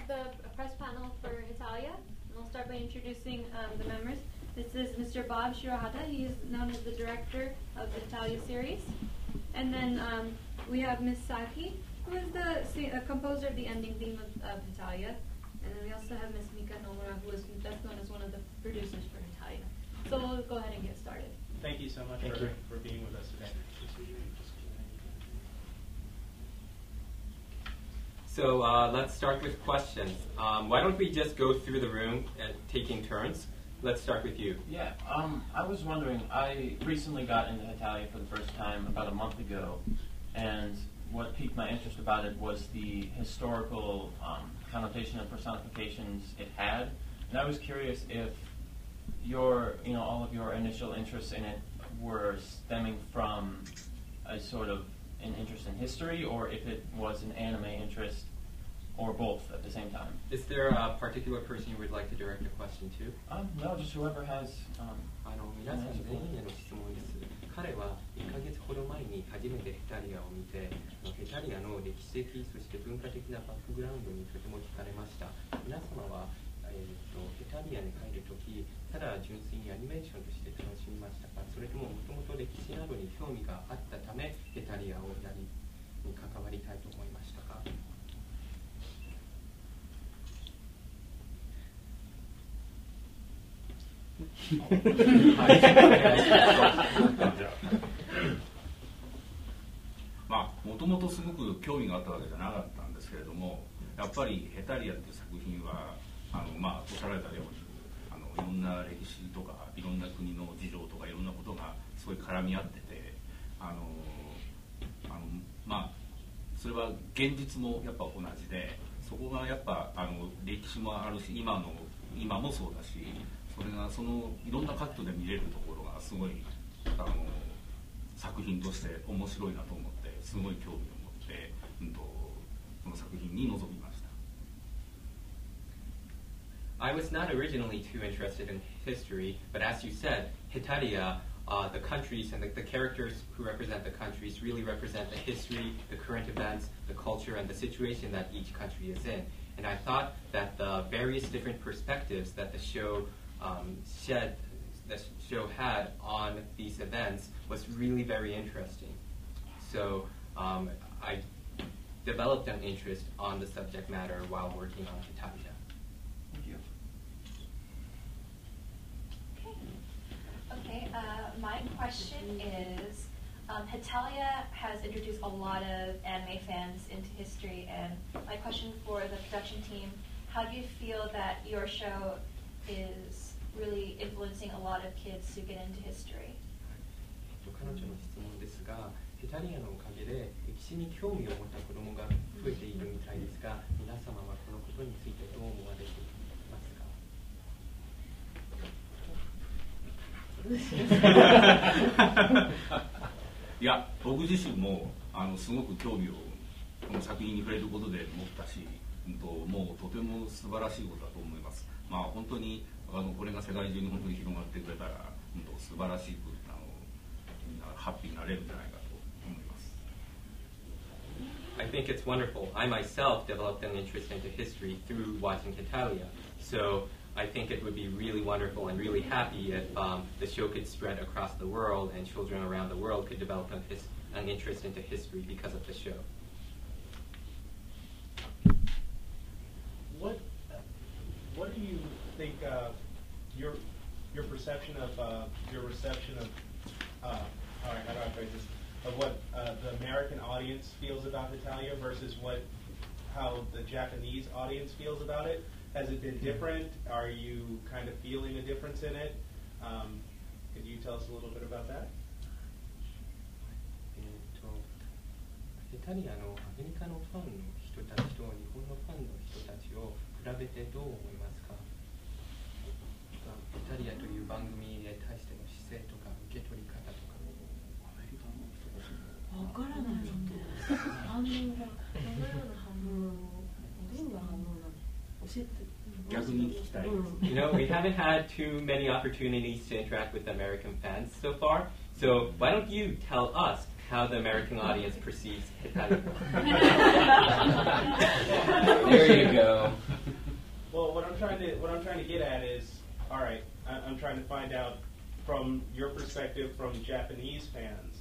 the press panel for Hetalia. And I'll start by introducing the members. This is Mr. Bob Shirahata. He is known as the director of the Hetalia series. And then we have Ms. Saki, who is the composer of the ending theme of Hetalia. And then we also have Ms. Mika Nomura, who is best known as one of the producers for Hetalia. So we'll go ahead and get started. Thank you so much for being with us today. So let's start with questions. Why don't we just go through the room and taking turns? Let's start with you. Yeah, I was wondering, I recently got into Hetalia for the first time about a month ago, and what piqued my interest about it was the historical connotation and personifications it had. And I was curious if all of your initial interests in it were stemming from a sort of an interest in history, or if it was an anime interest, or both at the same time. Is there a particular person you would like to direct a question to? No, just whoever has. 皆さん全員への質問です。彼は1ヶ月ほど前に初めてヘタリアを見て、ヘタリアの歴史的そして文化的なバックグラウンドにとても惹かれました。皆様は、ヘタリアに入るとき、ただ純粋にアニメーションとして楽しみましたか、それとももともと歴史などに興味があったため、ヘタリアに関わりたいと思いましたか？もともとすごく興味があったわけじゃなかったんですけれども、やっぱりヘタリアっていう作品はおっしゃられたようにいろんな歴史とかいろんな国の事情とかいろんなことがすごい絡み合ってて、それは現実もやっぱ同じで、そこがやっぱ歴史もあるし今もそうだし、それがそのいろんな角度で見れるところがすごい作品として面白いなと思ってすごい興味を持って、この作品に臨みました。I was not originally too interested in history, but as you said, Hetaria, the countries and the characters who represent the countries really represent the history, the current events, the culture, and the situation that each country is in. And I thought that the various different perspectives that the show had on these events was really very interesting. So I developed an interest on the subject matter while working on Hetalia. Thank you. Okay, my question is, Hetalia has introduced a lot of anime fans into history, and my question for the production team, how do you feel that your show is really influencing a lot of kids to get into history? 彼女の質問ですが、ヘタリアのおかげで歴史に興味を持った子どもが増えているみたいですが、皆様はこのことについてどう思われていますか？いや、僕自身もすごく興味をこの作品に触れることで持ったし、もうとても素晴らしいことだと思います。本当にこれが世界中に本当に広がってくれたら、素晴らしいハッピーになれるんじゃないかと思います。I think it's wonderful. I myself developed an interest into history through watching Hetalia. So I think it would be really wonderful and really happy if the show could spread across the world and children around the world could develop an interest into history because of the show. What do you think your perception of your reception of how do I phrase this, of what the American audience feels about Hetalia versus how the Japanese audience feels about it? Has it been different? Are you kind of feeling a difference in it? Could you tell us a little bit about that? ヘタリアのアメリカのファンの人たちと日本のファンの人たちを比べてどう思いますか？ヘタリアという番組に対しての姿勢とか受け取り方とか。アメリカの人たちもわからないので、反応がどのような反応どんな反応なの？教えて。逆に聞きたいです。You know, we haven't had too many opportunities to interact with American fans so far. So why don't you tell us how the American audience perceives Hetalia? There you go. from your perspective, from Japanese fans,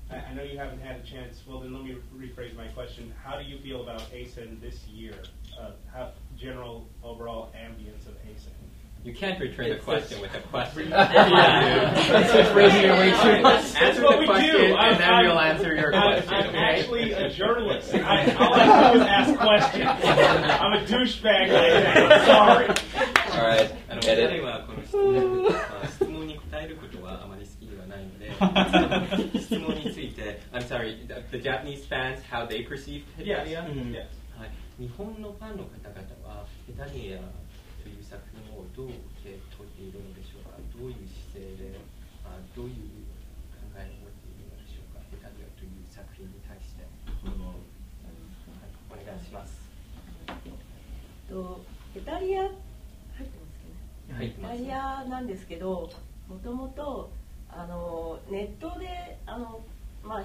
I know you haven't had a chance. Well, then let me rephrase my question. How do you feel about ASEN this year? How general overall ambience of ASEN? You can't return the question with a question. That's just raising your way too much. Answer what the we question, do. and then we'll answer your question. I'm okay? actually a journalist. All I do is ask questions. I'm a douchebag like that. Sorry. Alright. 彼はこの質問に答えることはあまり好きではないので、質問について、I'm sorry, the Japanese fans, how they perceive Hetalia? Yes. はい、日本のファンの方々はヘタリアという作品をどう受け取っているのでしょうか。どういう姿勢で、どういう考えを持っているのでしょうか。ヘタリアという作品に対して。お願いします。ヘタリア入ってますかね。ヘタリアなんですけど、もともとネットで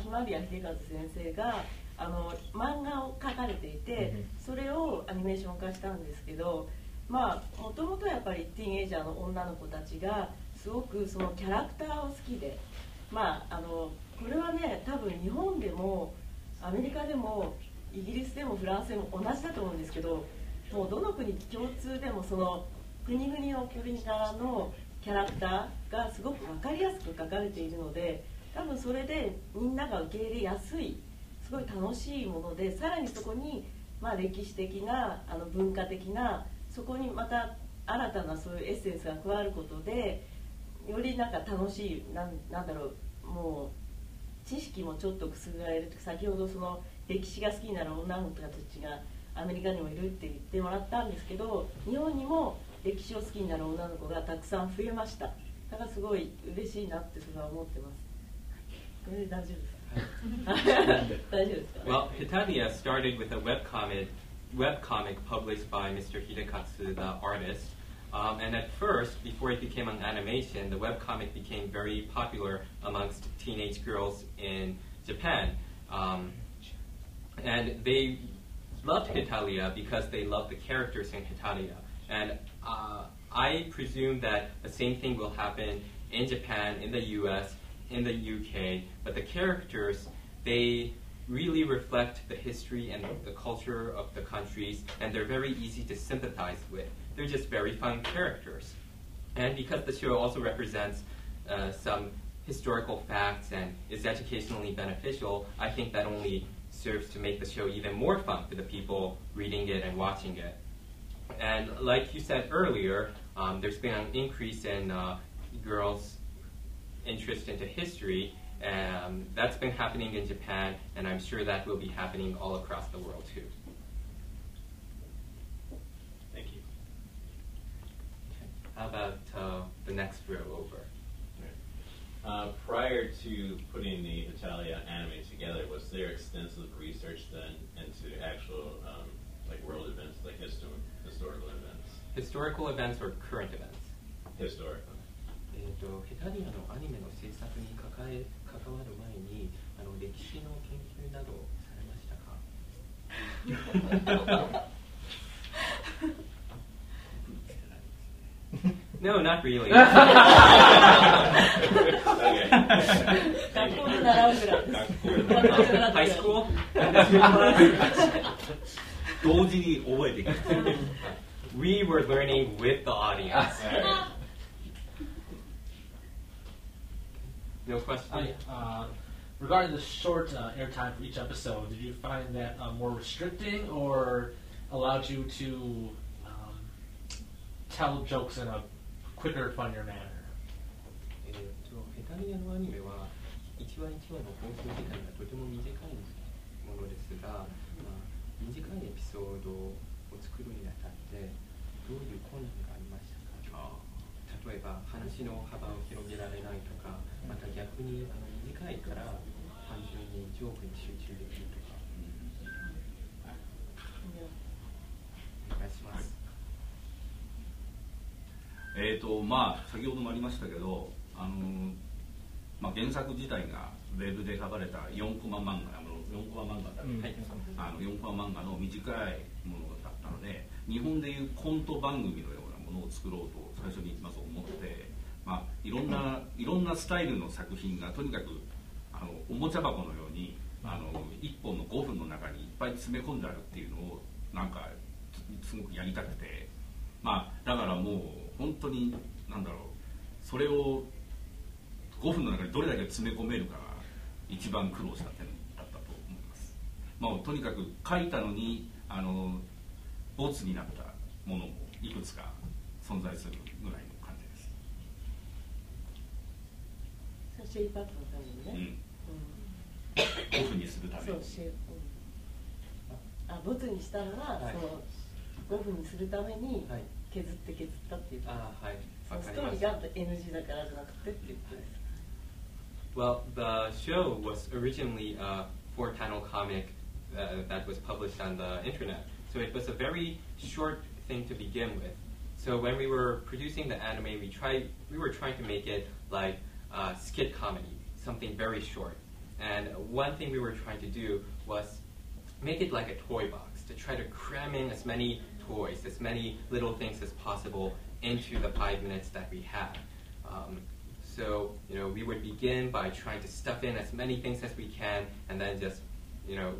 ひまりや秀和先生が漫画を描かれていて、それをアニメーション化したんですけど、もともとやっぱりティーンエイジャーの女の子たちがすごくそのキャラクターを好きで、これはね、多分日本でもアメリカでもイギリスでもフランスでも同じだと思うんですけど、もうどの国共通でもその国々の国からのキャラクターがすごく分かりやすく書かれているので、多分それでみんなが受け入れやすい、すごい楽しいもので、さらにそこに歴史的な文化的な、そこにまた新たなそういうエッセンスが加わることで、よりなんか楽しい、なんだろう、もう知識もちょっとくすぐられる。先ほどその歴史が好きになる女の子たちがアメリカにもいるって言ってもらったんですけど、日本にも歴史を好きになる女の子がたくさん増えました。だからすごい嬉しいなってそれは思ってます。これで大丈夫ですか？大丈夫ですか？ Well, Hetalia started with a webcomic published by Mr. Hidekatsu, the artist. And at first, before it became an animation, the webcomic became very popular amongst teenage girls in Japan. And they loved Hetalia because they loved the characters in Hetalia. And I presume that the same thing will happen in Japan, in the US, in the UK. But the characters, they really reflect the history and the culture of the countries, and they're very easy to sympathize with. They're just very fun characters. And because the show also represents some historical facts and is educationally beneficial, I think that only serves to make the show even more fun for the people reading it and watching it. And like you said earlier, there's been an increase in girls' interest into history. That's been happening in Japan, and I'm sure that will be happening all across the world too. Thank you. How about the next row over? Prior to putting the Hetalia anime together, was there extensive research then into actual like world events, like historical events? Historical events or current events? Historical. ヘタリアのアニメの制作に関わる前に歴史の研究などされましたか？ No, not really. 学校で習うぐらいです。High school? 同時に覚えていく。We were learning with the audience. No question? Regarding the short airtime for each episode, did you find that more restricting or allowed you to tell jokes in a quicker, funnier manner? ヘタリアのアニメは1話1話の放送時間がとても短いものですが、短いエピソードを作るにあたってどういう困難がありましたか？例えば話の幅を広げられないとか、また逆に短いから単純にジョークに集中できるとか。お願いします。先ほどもありましたけど、原作自体がウェブで書かれた4コマ漫画、4コマ漫画だ、4コマ漫画の短いものだったので、日本でいうコント番組のようなものを作ろうと最初にまず思って、まあ、いろんなスタイルの作品がとにかくおもちゃ箱のように1本の5分の中にいっぱい詰め込んであるっていうのをなんかすごくやりたくて、まあ、だからもう本当になんだろう、それを5分の中にどれだけ詰め込めるかが一番苦労した点だったと思います。まあ、とにかく書いたのにボツになったものもいくつか存在するぐらいの感じです。シェイプアップのためにね、5分にするために。ボツにしたのは、はい、その5分にするために削ったっていう。はい、ストーリーが NG だからじゃなくてっていうことです。Well, the show was originally a 4-panel comic that was published on the internet. So it was a very short thing to begin with. So when we were producing the anime, we were trying to make it like a skit comedy, something very short. And one thing we were trying to do was make it like a toy box, to try to cram in as many toys, as many little things as possible into the 5 minutes that we had. So, we would begin by trying to stuff in as many things as we can, and then just,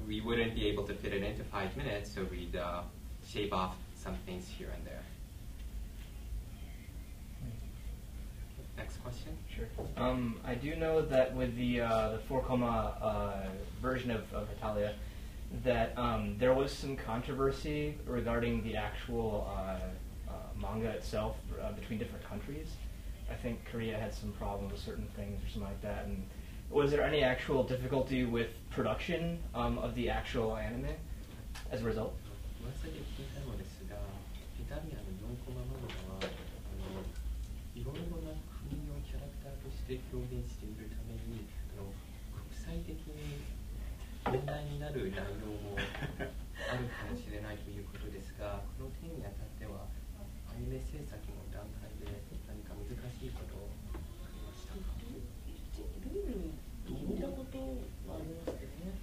we wouldn't be able to fit it into 5 minutes, so we'd shave off some things here and there. Next question? Sure. I do know that with the 4-coma version of Hetalia, that there was some controversy regarding the actual manga itself between different countries. I think Korea had some problems with certain things or something like that. And was there any actual difficulty with production of the actual anime as a result? いろいろな国をキャラクターとして表現しているために国際的に問題になる内容もあるかもしれないということですが、この点にあたってはアニメ制作の段階で何か難しいことをありましたか？ルールに見たことはありますけどね。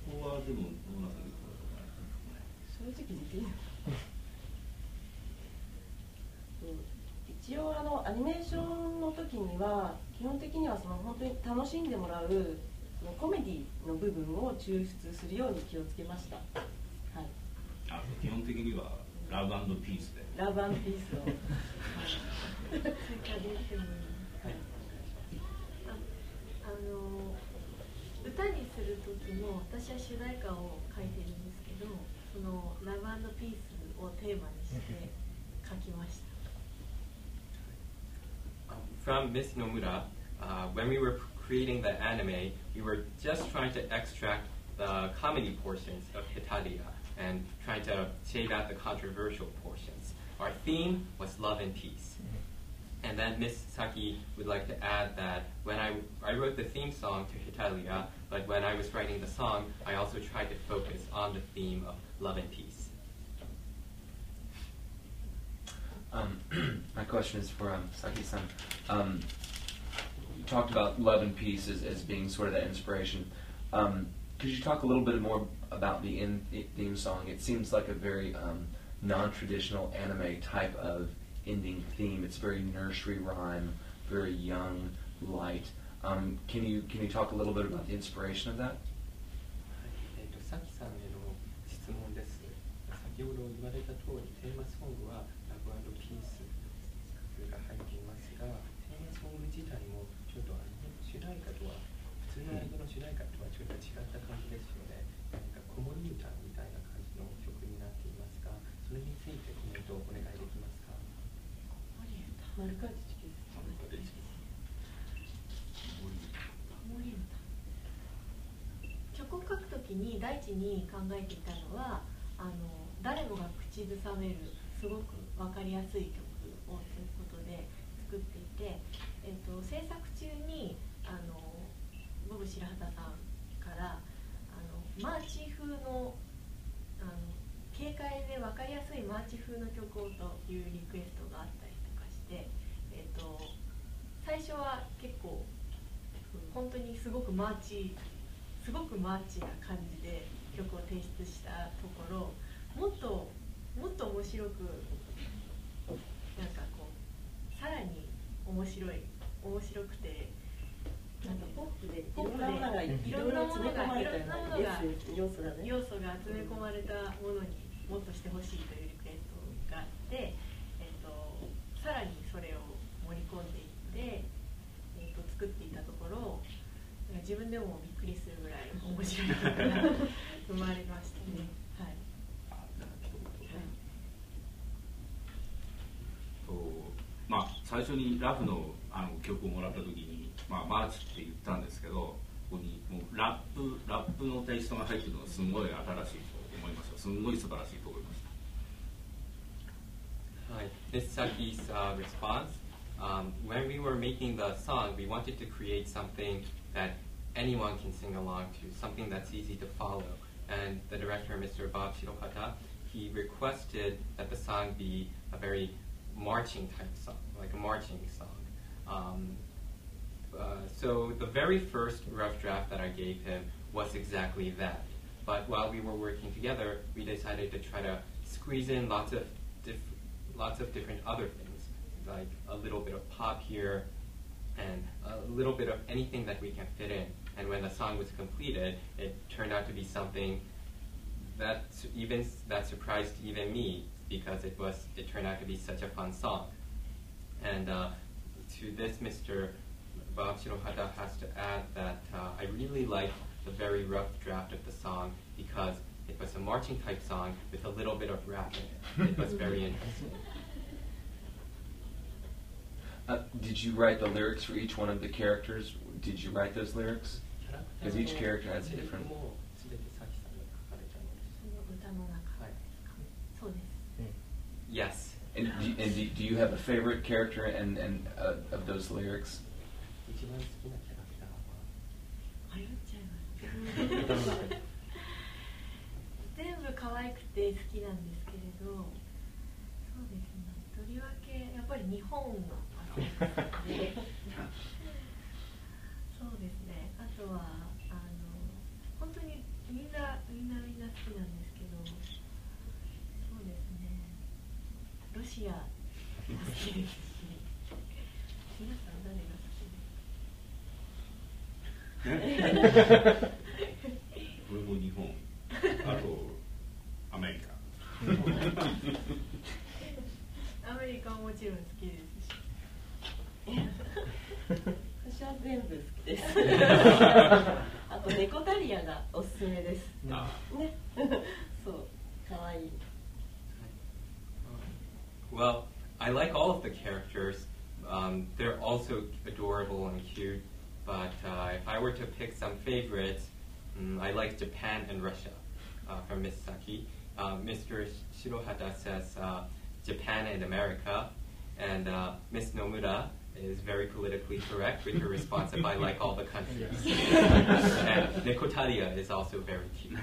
ここはでもどうなさるか正直できない。一応アニメーションの時には基本的には本当に楽しんでもらうコメディの部分を抽出するように気をつけました。はい。基本的にはラブ&ピースで。ラブ&ピースを。追加で言ってもいいですか？歌にする時も私は主題歌を書いてるんですけど、そのラブ&ピースをテーマにして書きました。From Miss Nomura, when we were creating the anime, we were just trying to extract the comedy portions of Hetalia and trying to shave out the controversial portions. Our theme was love and peace. And then Miss Saki would like to add that when I wrote the theme song to Hetalia, but when I was writing the song, I also tried to focus on the theme of love and peace. My question is for Saki-san. You talked about love and peace as being sort of that inspiration. Could you talk a little bit more about the theme song? It seems like a very non-traditional anime type of ending theme. It's very nursery rhyme, very young, light. Can you talk a little bit about the inspiration of that? さきさんへの質問です。先ほど言われた通り、テーマソングはラブ&ピースが入っていますが、テーマソング自体もちょっと主題歌とは普通のアニメの主題歌とはちょっと違った感じですよね。なんか子守歌みたいな感じの曲になっていますが、それについてコメントをお願いできますか？丸川知識です。曲を書くときに第一に考えていたのは誰もが口ずさめるすごく分かりやすい曲をということで作っていて、制作中にボブ白畑さんからマーチ風の軽快で分かりやすいマーチ風の曲をというリクエストがあったりとかして、最初は結構本当にすごくマーチな感じで曲を提出したところ、もっと面白くなんかこうさらに面白くて、なんかポップでいポップろんなものがでいろんなものが要素がね要素が詰め込まれたものにもっとしてほしいというリクエストがあって、さらにそれを盛り込んでいって、作っていたところ、自分でもびっくりするぐらい面白い曲が生まれましたね。はい。まあ、最初にラフの曲をもらった時に、まあ、マーチって言ったんですけど、ここにもうラップのテイストが入ってるのがすごい新しいと思いました。すごい素晴らしいと思いました。Hi, this is Saki's response. When we were making the song, we wanted to create something that anyone can sing along to, something that's easy to follow. And the director, Mr. Bob Shirohata, he requested that the song be a very marching type song, like a marching song. So the very first rough draft that I gave him was exactly that. But while we were working together, we decided to try to squeeze in lots of different other things, like a little bit of pop here and a little bit of anything that we can fit in. And when the song was completed, it turned out to be something that surprised even me, because it turned out to be such a fun song. And to this, Mr. Bob Shirohata has to add that I really liked the very rough draft of the song because it was a marching type song with a little bit of rap in it. It was very interesting. Did you write the lyrics for each one of the characters? Did you write those lyrics? Because each character has a different... Yes. And do you have a favorite character and of those lyrics? 全部可愛くて好きなんですけれど、そうですね、とりわけやっぱり日本が好きで、そうですね、あとは本当にみんな好きなんですけど、そうですね、ロシア好きですし、皆さん誰が好きですか？これも日本、あとアメリカ。アメリカももちろん好きですし。私は全部好きです。あとネコタリアがおすすめです。ね、そう、可愛い。Well, I like all of the characters. They're also adorable and cute. But if I were to pick some favorites, I like Japan and Russia from Miss Saki. Mr. Shirohata says Japan and America. And Miss Nomura is very politically correct with her response if I like all the countries. And Nekotaria is also very cute.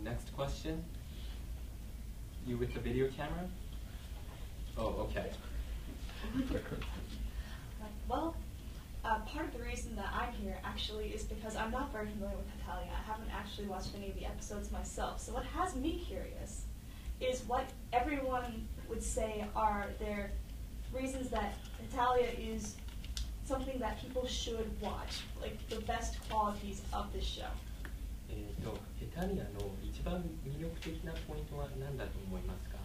Next question. You with the video camera? Oh, okay. Well, part of the reason that I'm here actually is because I'm not very familiar with Hetalia. I haven't actually watched any of the episodes myself. So what has me curious is what everyone would say are their reasons that Hetalia is something that people should watch, like the best qualities of this show. ヘタリアの一番魅力的なポイントは何だと思いますか？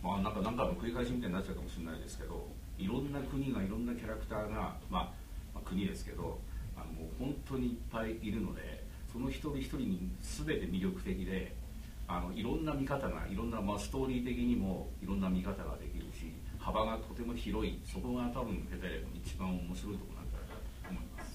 まあ、なんか何回も繰り返しみたいになっちゃうかもしれないですけど、いろんな国がいろんなキャラクターが、国ですけど、もう本当にいっぱいいるので、その一人一人に全て魅力的で、いろんな見方がいろんな、ストーリー的にもいろんな見方ができるし、幅がとても広い、そこが多分ヘタリアの一番面白いところなんだと思います。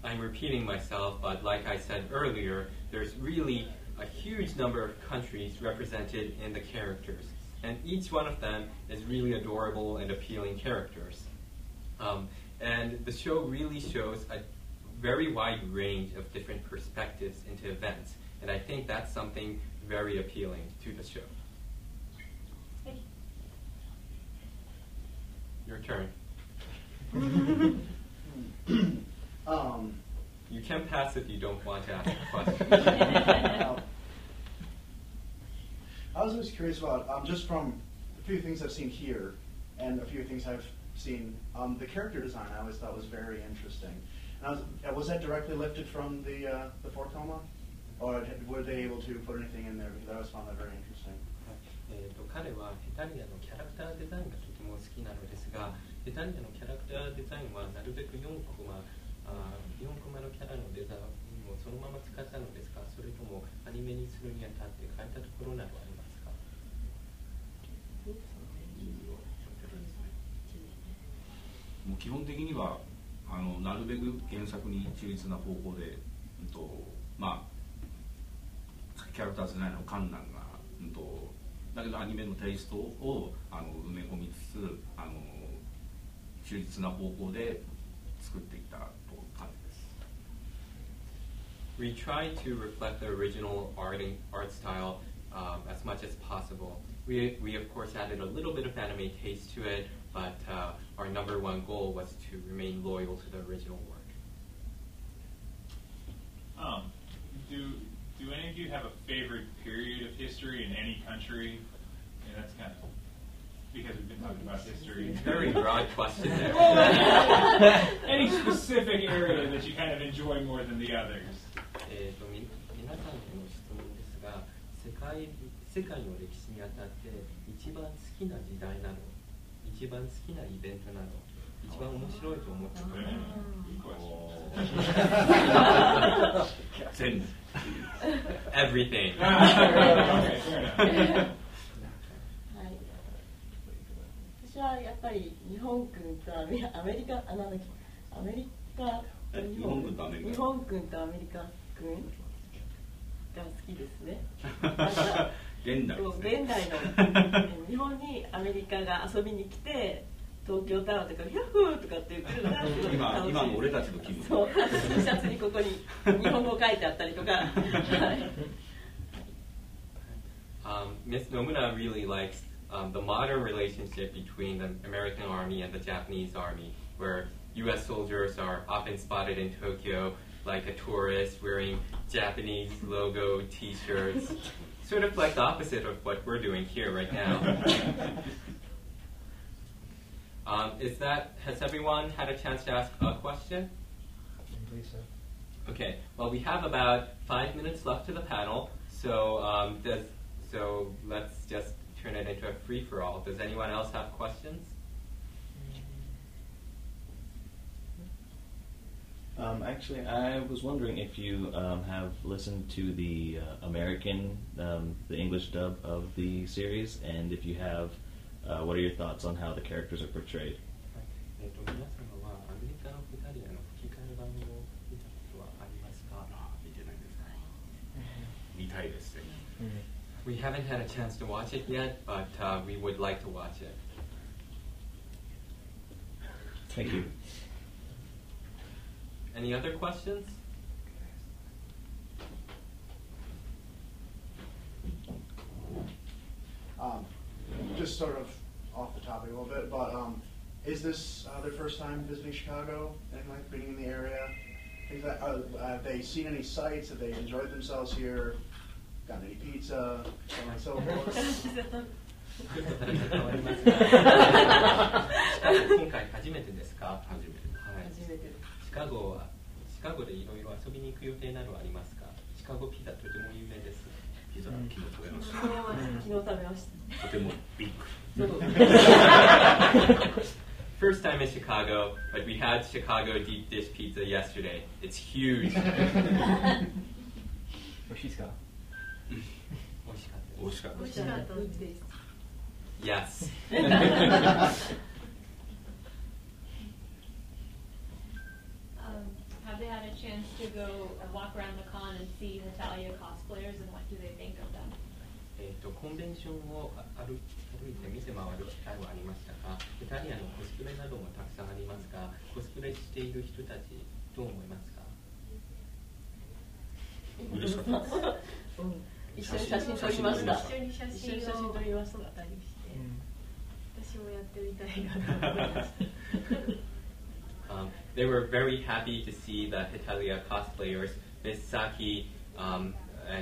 I'm repeating myself, but like I said earlier, there's really a huge number of countries represented in the characters, and each one of them is really adorable and appealing characters. And the show really shows a very wide range of different perspectives into events, and I think that's something very appealing to the show. Your turn. can pass if you don't want to ask a question. I was just curious about, just from a few things I've seen here and a few things I've seen, the character design I always thought was very interesting. And was that directly lifted from the 4-Koma? Or were they able to put anything in there? Because I always found that very interesting. 彼はヘタリアのキャラクターデザインがとても好きなのですが、ヘタリアのキャラクターデザインはなるべく4コマのキャラのデザインをそのまま使ったのですが、それともアニメにするにあたって変えたところなどありますか？もう基本的にはなるべく原作に忠実な方向で、まあキャラクターデザインの観覧が、だけどアニメのテイストを埋め込みつつ忠実な方向で作っていったと感じです。We try to reflect the original art style as much as possible. We of course added a little bit of anime taste to it, but our number one goal was to remain loyal to the original work. Do any of you have a favorite period of history in any country? And that's kind of because we've been talking about history. Very broad question there. Any specific area that you kind of enjoy more than the others? 皆さんへの質問ですが、世界の歴史にあたって一番好きな時代など、一番好きなイベントなど、一番面白いと思ってくれる。全部。Everything. 私はやっぱり日本軍とアメリカ日本軍とアメリカ軍が好きですね。現代の日本にアメリカが遊びに来て東京タワーとかヒャッフーとかって言ってるのがすごい楽しい。今の俺たちの気分。そう、T シャツにここに日本語書いてあったりとか。Ms. Nomura really likes the modern relationship between the American Army and the Japanese Army, where U.S. soldiers are often spotted in Tokyo like a tourist wearing Japanese logo T-shirts, sort of like the opposite of what we're doing here right now. Has everyone had a chance to ask a question? Please, sir. Okay, well we have about 5 minutes left to the panel, so let's just turn it into a free-for-all. Does anyone else have questions? Actually, I was wondering if you have listened to the American, the English dub of the series, and if you have, what are your thoughts on how the characters are portrayed? 皆様はアメリカのヘタリアの吹き替え版を見たことはありますか？見てないですね。見たいですね。We haven't had a chance to watch it yet, but we would like to watch it. Thank you. Any other questions? Just sort of off the topic a little bit, but is this their first time visiting Chicago? Anything like being in the area? Have they seen any sights? Have they enjoyed themselves here? Gotten any pizza? So on and so forth. 今回初めてですか？初めて。シカゴでいろいろ遊びに行く予定などありますか？シカゴピザとても有名です。ピザ昨日食べました。昨日食べました。とてもびっくり。First time in Chicago, but we had Chicago deep dish pizza yesterday. It's huge. 美味しいですか？美味しかったです。美味しかったです。Yes. Have they had a chance to go walk around the con and see Hetalia cosplayers, and what do they think of them? コンベンションを歩いて見て回る機会はありましたが、ヘタリアのコスプレなどもたくさんありますが、コスプレしている人たちどう思いますか？嬉しかったです。一緒に写真撮りました。一緒に写真を撮りましたりして、私もやってみたいなと思いました。they were very happy to see the Hetalia cosplayers. Ms. Saki and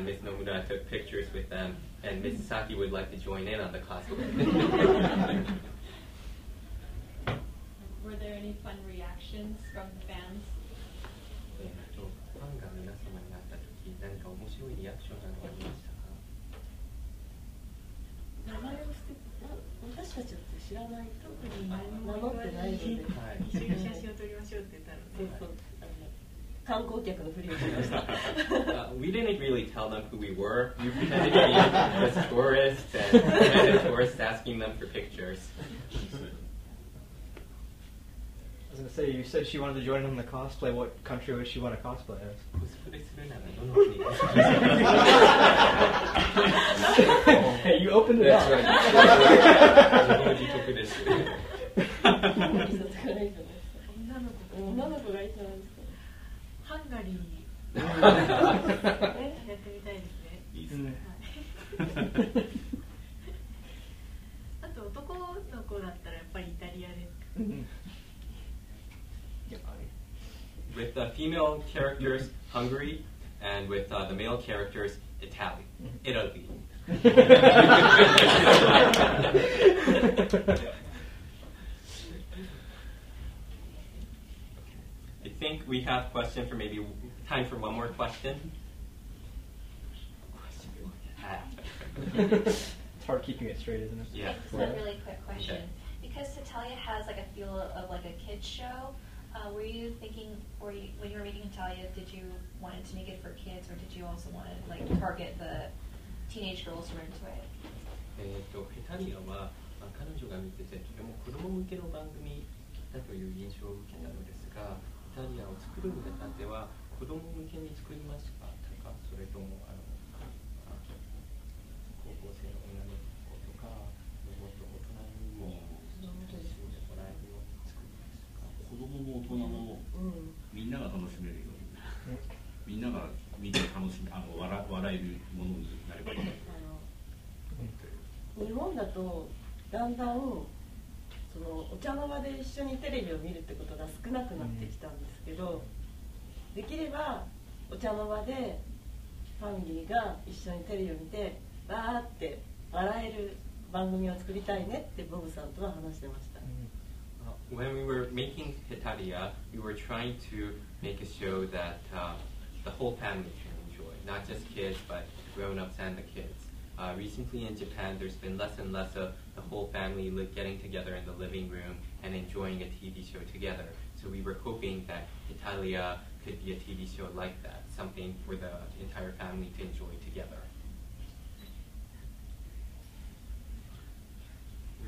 Ms. Nomura took pictures with them, and Ms. Saki would like to join in on the cosplay. Were there any fun reactions from the fans? ファンが皆様に会った時、何か面白いリアクションなどありましたか？名前を捨て私たちは知らないと特に何も名乗ってないので、一緒に写真を撮りましょうって言ったので、そう観光客のふりをしました。We didn't really tell them who we were. We pretended to be the tourists and the tourists asking them for pictures. I was going to say, you said she wanted to join in the cosplay. What country would she want to cosplay as? Hey, you opened it up.ハンガリーやってみたいですね。いいですね。あと男の子だったらやっぱりイタリアですか。With the female characters, Hungary, and with the male characters, Italy. Italy. I think we have question for maybe time for one more question. It's hard keeping it straight, isn't it? Yeah. It's a really quick question. Okay. Because Hetalia has like a feel of like a kids show, were you thinking, when you were making Hetalia, did you want to make it for kids, or did you also want to like target the teenage girls who are into it? ヘタリアは、彼女が見ててとても子供向けの番組だという印象を受けたのですが、ヘタリアを作るにあたっては子供向けに作りましたか、それとも高校生の女の子とかもっと大人にも楽しんでもらえるように作りましたか？子供も大人もみんなが楽しめるように、みんなが見て楽しみ笑えるものになればいい。日本だとだんだんそのお茶の間で一緒にテレビを見るってことが少なくなってきたんですけど、できればお茶の間でファミリーが一緒にテレビを見てわーって笑える番組を作りたいねってボブさんとは話してました。When we were making Hetalia, we were trying to make a show that the whole family can enjoy, not just kids, but the grown-ups and the kids. Recently in Japan, there's been less and less of the whole family getting together in the living room and enjoying a TV show together. So we were hoping that Hetalia could be a TV show like that, something for the entire family to enjoy together.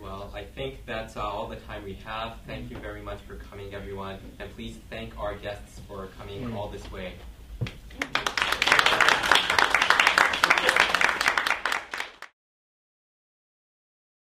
Well, I think that's all the time we have. Thank you very much for coming, everyone. And please thank our guests for coming all this way.